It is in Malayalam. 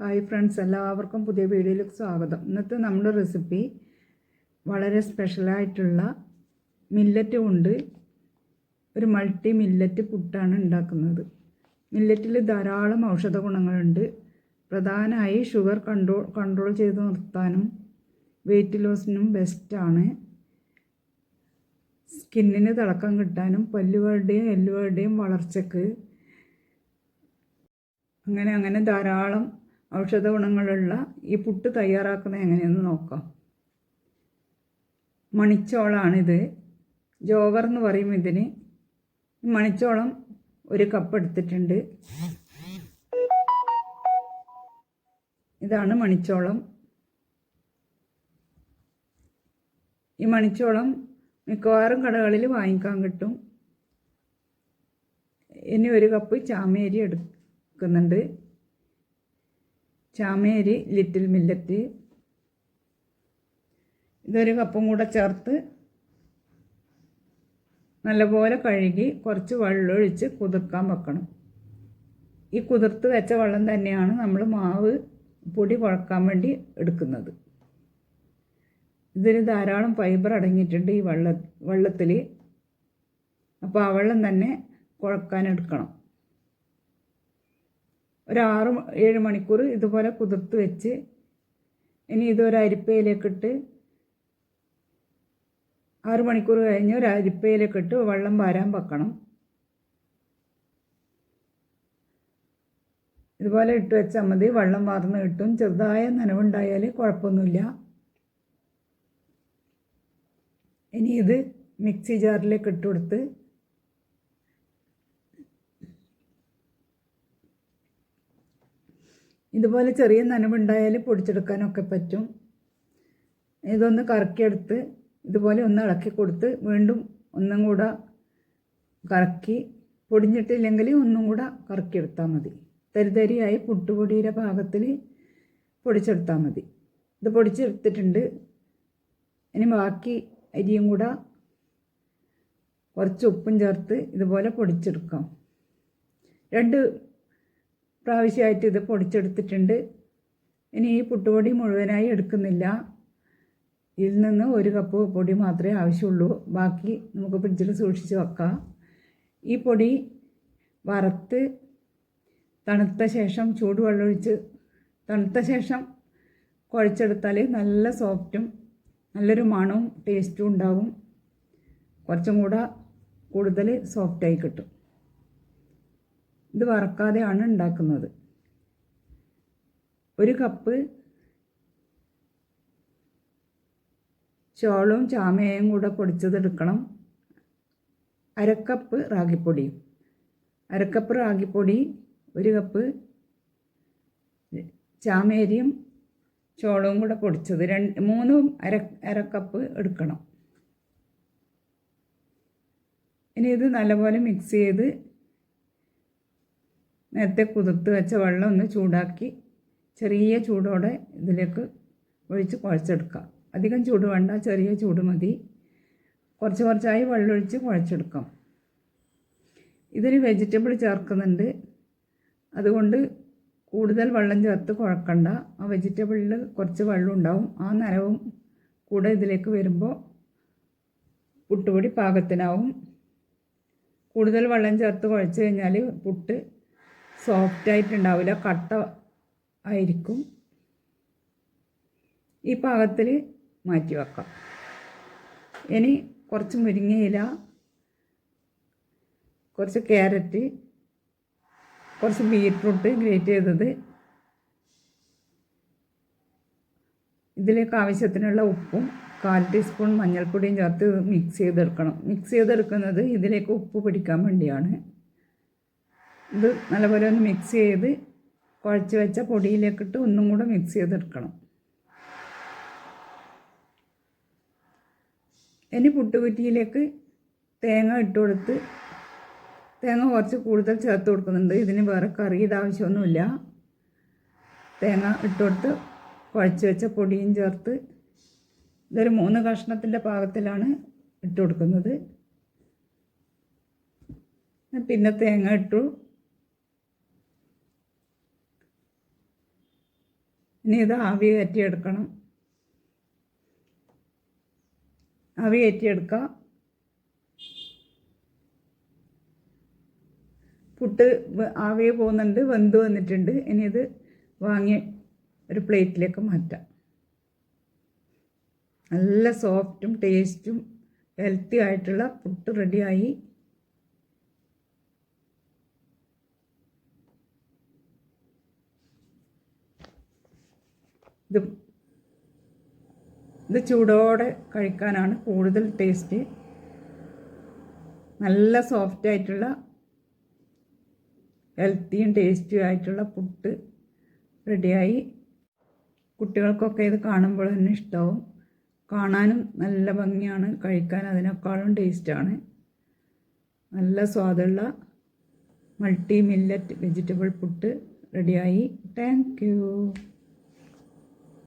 ഹായ് ഫ്രണ്ട്സ്, എല്ലാവർക്കും പുതിയ വീഡിയോയിലേക്ക് സ്വാഗതം. ഇന്നത്തെ നമ്മുടെ റെസിപ്പി വളരെ സ്പെഷ്യലായിട്ടുള്ള മില്ലറ്റ് കൊണ്ട് ഒരു മൾട്ടി മില്ലറ്റ് പുട്ടാണ് ഉണ്ടാക്കുന്നത്. മില്ലറ്റിൽ ധാരാളം ഔഷധ ഗുണങ്ങളുണ്ട്. പ്രധാനമായി ഷുഗർ കൺട്രോൾ ചെയ്ത് നിർത്താനും വെയിറ്റ് ലോസിനും ബെസ്റ്റാണ്. സ്കിന്നിന് തിളക്കം കിട്ടാനും പല്ലുകളുടെയും എല്ലുകളുടെയും വളർച്ചയ്ക്ക് അങ്ങനെ ധാരാളം ഔഷധ ഗുണങ്ങളുള്ള ഈ പുട്ട് തയ്യാറാക്കുന്നത് എങ്ങനെയെന്ന് നോക്കാം. മണിച്ചോളാണിത്, ജോവർ എന്ന് പറയും ഇതിന്. മണിച്ചോളം ഒരു കപ്പ് എടുത്തിട്ടുണ്ട്. ഇതാണ് മണിച്ചോളം. ഈ മണിച്ചോളം മിക്കവാറും കടകളിൽ വാങ്ങിക്കാൻ കിട്ടും. ഇനി ഒരു കപ്പ് ചാമേരി എടുക്കുന്നുണ്ട്. ചാമേരി ലിറ്റിൽ മില്ലറ്റ് ഇതൊരു കപ്പും കൂടെ ചേർത്ത് നല്ലപോലെ കഴുകി കുറച്ച് വെള്ളമൊഴിച്ച് കുതിർക്കാൻ വെക്കണം. ഈ കുതിർത്ത് വെച്ച വെള്ളം തന്നെയാണ് നമ്മൾ മാവ് പൊടി കുഴക്കാൻ വേണ്ടി എടുക്കുന്നത്. ഇതിൽ ധാരാളം ഫൈബർ അടങ്ങിയിട്ടുണ്ട് ഈ വെള്ളത്തിൽ. അപ്പോൾ ആ വെള്ളം തന്നെ കുഴക്കാനെടുക്കണം. ഒരു 6-7 മണിക്കൂർ ഇതുപോലെ കുതിർത്ത് വെച്ച് ഇനി ഇതൊരു അരിപ്പയിലേക്കിട്ട് 6 മണിക്കൂർ കഴിഞ്ഞ് ഒരു അരിപ്പയിലേക്കിട്ട് വെള്ളം വാരാൻ വെക്കണം. ഇതുപോലെ ഇട്ട് വെച്ചാൽ മതി. വെള്ളം വാർന്ന് കിട്ടും. ചെറുതായ നനവുണ്ടായാൽ കുഴപ്പമൊന്നുമില്ല. ഇനി ഇത് മിക്സി ജാറിലേക്ക് ഇട്ട് കൊടുത്ത് ഇതുപോലെ ചെറിയ നനവുണ്ടായാൽ പൊടിച്ചെടുക്കാനൊക്കെ പറ്റും. ഇതൊന്ന് കറക്കിയെടുത്ത് ഇതുപോലെ ഒന്ന് ഇളക്കി കൊടുത്ത് വീണ്ടും ഒന്നും കൂടെ കറക്കി, പൊടിഞ്ഞിട്ടില്ലെങ്കിൽ ഒന്നും കൂടെ കറക്കിയെടുത്താൽ മതി. തരിതരിയായി പുട്ടുപൊടിയുടെ പാകത്തിൽ പൊടിച്ചെടുത്താൽ മതി. ഇത് പൊടിച്ചെടുത്തിട്ടുണ്ട്. ഇനി ബാക്കി അരിയും കൂടെ കുറച്ച് ഉപ്പും ചേർത്ത് ഇതുപോലെ പൊടിച്ചെടുക്കാം. 2 പ്രാവശ്യമായിട്ട് ഇത് പൊടിച്ചെടുത്തിട്ടുണ്ട്. ഇനി ഈ പുട്ടുപൊടി മുഴുവനായി എടുക്കുന്നില്ല. ഇതിൽ നിന്ന് 1 കപ്പ് പൊടി മാത്രമേ ആവശ്യമുള്ളൂ. ബാക്കി നമുക്ക് ഫ്രിഡ്ജിൽ സൂക്ഷിച്ച് വെക്കാം. ഈ പൊടി വറുത്ത് തണുത്ത ശേഷം ചൂടുവെള്ളം ഒഴിച്ച് തണുത്ത ശേഷം കുഴച്ചെടുത്താൽ നല്ല സോഫ്റ്റും നല്ലൊരു മണവും ടേസ്റ്റും ഉണ്ടാവും. കുറച്ചും കൂടെ കൂടുതൽ സോഫ്റ്റായി കിട്ടും. ഇത് വറക്കാതെയാണ് ഉണ്ടാക്കുന്നത്. 1 കപ്പ് ചോളവും ചാമയും കൂടെ പൊടിച്ചതെടുക്കണം. 1/2 കപ്പ് റാഗിപ്പൊടിയും. 1/2 കപ്പ് റാഗിപ്പൊടി, 1 കപ്പ് ചാമേരിയും ചോളവും കൂടെ പൊടിച്ചത്, 3ഉം 1/2 കപ്പ് എടുക്കണം. ഇനി ഇത് നല്ലപോലെ മിക്സ് ചെയ്ത് നേരത്തെ കുതിർത്ത് വെച്ച വെള്ളം ഒന്ന് ചൂടാക്കി ചെറിയ ചൂടോടെ ഇതിലേക്ക് ഒഴിച്ച് കുഴച്ചെടുക്കാം. അധികം ചൂട് വേണ്ട, ചെറിയ ചൂട് മതി. കുറച്ചായി വെള്ളമൊഴിച്ച് കുഴച്ചെടുക്കാം. ഇതിന് വെജിറ്റബിൾ ചേർക്കുന്നുണ്ട്. അതുകൊണ്ട് കൂടുതൽ വെള്ളം ചേർത്ത് കുഴക്കണ്ട. ആ വെജിറ്റബിളിൽ കുറച്ച് വെള്ളം ഉണ്ടാവും. ആ നനവും കൂടെ ഇതിലേക്ക് വരുമ്പോൾ പുട്ടുപൊടി പാകത്തിനാവും. കൂടുതൽ വെള്ളം ചേർത്ത് കുഴച്ച് കഴിഞ്ഞാൽ പുട്ട് സോഫ്റ്റായിട്ടുണ്ടാവില്ല, കട്ട ആയിരിക്കും. ഈ പാകത്തിൽ മാറ്റി വെക്കാം. ഇനി കുറച്ച് മുരിങ്ങയില, കുറച്ച് ക്യാരറ്റ്, കുറച്ച് ബീറ്റ്റൂട്ട് ഗ്രേറ്റ് ചെയ്തത്, ഇതിലേക്ക് ആവശ്യത്തിനുള്ള ഉപ്പും 1/4 ടീസ്പൂൺ മഞ്ഞൾപ്പൊടിയും ചേർത്ത് മിക്സ് ചെയ്തെടുക്കണം. മിക്സ് ചെയ്തെടുക്കുന്നത് ഇതിലേക്ക് ഉപ്പ് പിടിക്കാൻ വേണ്ടിയാണ്. ഇത് നല്ലപോലെ ഒന്ന് മിക്സ് ചെയ്ത് കുഴച്ച് വെച്ച പൊടിയിലേക്കിട്ട് ഒന്നും കൂടെ മിക്സ് ചെയ്തെടുക്കണം. ഇനി പുട്ടുകുറ്റിയിലേക്ക് തേങ്ങ ഇട്ട് കൊടുത്ത്, തേങ്ങ കുറച്ച് കൂടുതൽ ചേർത്ത് കൊടുക്കുന്നുണ്ട്. ഇതിന് വേറെ കറിയുടെ ആവശ്യമൊന്നുമില്ല. തേങ്ങ ഇട്ട് കൊടുത്ത് കുഴച്ച് വെച്ച പൊടിയും ചേർത്ത് ഇതൊരു 3 കഷ്ണത്തിൻ്റെ പാകത്തിലാണ് ഇട്ട് കൊടുക്കുന്നത്. പിന്നെ തേങ്ങ ഇട്ടു. ഇനി ഇത് ആവി കയറ്റിയെടുക്കണം. ആവി കയറ്റിയെടുക്കുക. പുട്ട് ആവി പോകുന്നുണ്ട്, വെന്ത് വന്നിട്ടുണ്ട്. ഇനി ഇത് വാങ്ങി ഒരു പ്ലേറ്റിലേക്ക് മാറ്റാം. നല്ല സോഫ്റ്റും ടേസ്റ്റും ഹെൽത്തി ആയിട്ടുള്ള പുട്ട് റെഡിയായി. ഇത് ചൂടോടെ കഴിക്കാനാണ് കൂടുതൽ ടേസ്റ്റ്. നല്ല സോഫ്റ്റ് ആയിട്ടുള്ള ഹെൽത്തിയും ടേസ്റ്റിയും ആയിട്ടുള്ള പുട്ട് റെഡിയായി. കുട്ടികൾക്കൊക്കെ ഇത് കാണുമ്പോൾ തന്നെ ഇഷ്ടമാവും. കാണാനും നല്ല ഭംഗിയാണ്, കഴിക്കാൻ അതിനേക്കാളും ടേസ്റ്റാണ്. നല്ല സ്വാദുള്ള മൾട്ടി മില്ലറ്റ് വെജിറ്റബിൾ പുട്ട് റെഡിയായി. Thank you.